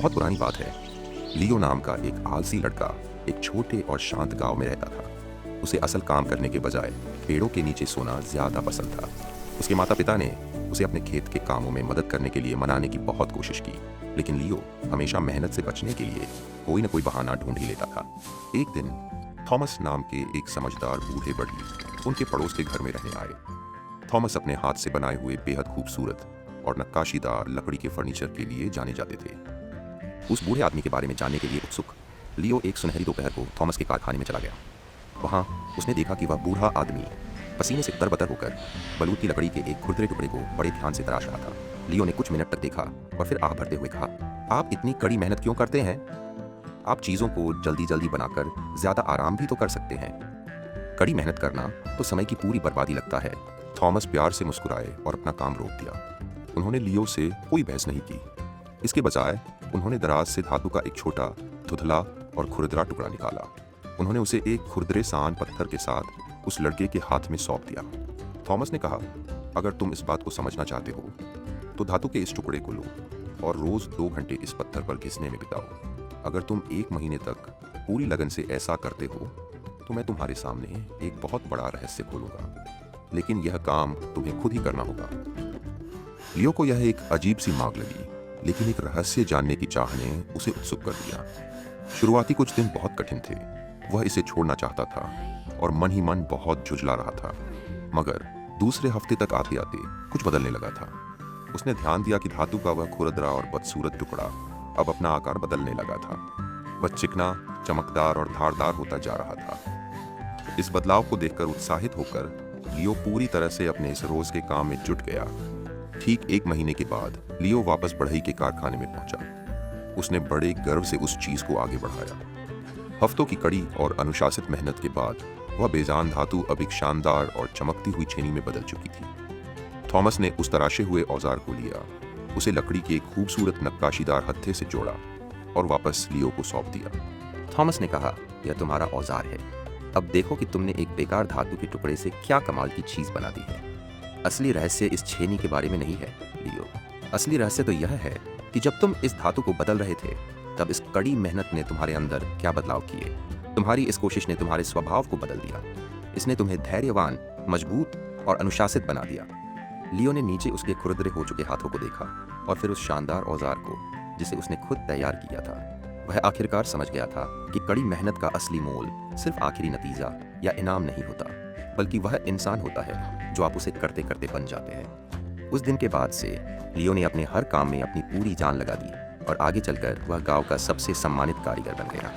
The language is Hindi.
बहुत पुरानी बात है। लियो नाम का एक आलसी लड़का एक छोटे और शांत गांव में रहता था। उसे असल काम करने के बजाय पेड़ों के नीचे सोना ज्यादा पसंद था। उसके माता पिता ने उसे अपने खेत के कामों में मदद करने के लिए मनाने की बहुत कोशिश की, लेकिन लियो हमेशा मेहनत से बचने के लिए कोई न कोई बहाना ढूंढ ही लेता था। एक दिन थॉमस नाम के एक समझदार बूढ़े बढ़ी उनके पड़ोस के घर में रहने आए। थॉमस अपने हाथ से बनाए हुए बेहद खूबसूरत और नक्काशीदार लकड़ी के फर्नीचर के लिए जाने जाते थे। उस बूढ़े आदमी के बारे में जानने के लिए उत्सुक लियो एक सुनहरी दोपहर को थॉमस के कारखाने में चला गया। वहां उसने देखा कि वह बूढ़ा आदमी पसीने से तरबतर होकर बलूत की लकड़ी के एक खुरदरे टुकड़े को बड़े ध्यान से तराश रहा था। लियो ने कुछ मिनट तक देखा और फिर आह भरते हुए कहा, आप इतनी कड़ी मेहनत क्यों करते हैं? आप चीजों को जल्दी जल्दी बनाकर ज्यादा आराम भी तो कर सकते हैं। कड़ी मेहनत करना तो समय की पूरी बर्बादी लगता है। थॉमस प्यार से मुस्कुराए और अपना काम रोक दिया। उन्होंने लियो से कोई बहस नहीं की। इसके बजाय उन्होंने दराज से धातु का एक छोटा, धुंधला और खुरदरा टुकड़ा निकाला। उन्होंने उसे एक खुरदरे सान पत्थर के साथ उस लड़के के हाथ में सौंप दिया। थॉमस ने कहा, अगर तुम इस बात को समझना चाहते हो तो धातु के इस टुकड़े को लो और रोज 2 घंटे इस पत्थर पर घिसने में बिताओ। अगर तुम 1 महीने तक पूरी लगन से ऐसा करते हो तो मैं तुम्हारे सामने एक बहुत बड़ा रहस्य खोलूंगा, लेकिन यह काम तुम्हें खुद ही करना होगा। लियो को यह एक अजीब सी मांग लगी, लेकिन एक रहस्य जानने की चाह ने उसे उत्सुक कर दिया। शुरुआती कुछ दिन बहुत कठिन थे। वह इसे छोड़ना चाहता था और मन ही मन बहुत झुंझला रहा था, मगर दूसरे हफ्ते तक आते आते कुछ बदलने लगा था। उसने ध्यान दिया कि धातु का वह खुरदरा और बदसूरत टुकड़ा अब अपना आकार बदलने लगा था। वह चिकना, चमकदार और धारदार होता जा रहा था। इस बदलाव को देखकर उत्साहित होकर लियो पूरी तरह से अपने इस रोज के काम में जुट गया। ठीक 1 महीने के बाद लियो वापस बढ़ई के कारखाने में पहुंचा। उसने बड़े गर्व से उस चीज को आगे बढ़ाया। हफ्तों की कड़ी और अनुशासित मेहनत के बाद वह बेजान धातु अब एक शानदार और चमकती हुई छेनी में बदल चुकी थी। थॉमस ने उस तराशे हुए औजार को लिया, उसे लकड़ी के एक खूबसूरत नक्काशीदार हत्थे से जोड़ा और वापस लियो को सौंप दिया। थॉमस ने कहा, यह तुम्हारा औजार है। अब देखो कि तुमने एक बेकार धातु के टुकड़े से क्या कमाल की चीज बना दी है। असली रहस्य इस छेनी के बारे में नहीं है लियो। असली रहस्य तो यह है कि जब तुम इस धातु को बदल रहे थे तब इस कड़ी मेहनत ने तुम्हारे अंदर क्या बदलाव किए। तुम्हारी इस कोशिश ने तुम्हारे स्वभाव को बदल दिया। इसने तुम्हें धैर्यवान, मजबूत और अनुशासित बना दिया। लियो ने नीचे उसके खुरदरे हो चुके हाथों को देखा और फिर उस शानदार औजार को जिसे उसने खुद तैयार किया था। वह आखिरकार समझ गया था कि कड़ी मेहनत का असली मोल सिर्फ आखिरी नतीजा या इनाम नहीं होता, बल्कि वह इंसान होता है जो आप उसे करते करते बन जाते हैं। उस दिन के बाद से लियो ने अपने हर काम में अपनी पूरी जान लगा दी और आगे चलकर वह गांव का सबसे सम्मानित कारीगर बन गया।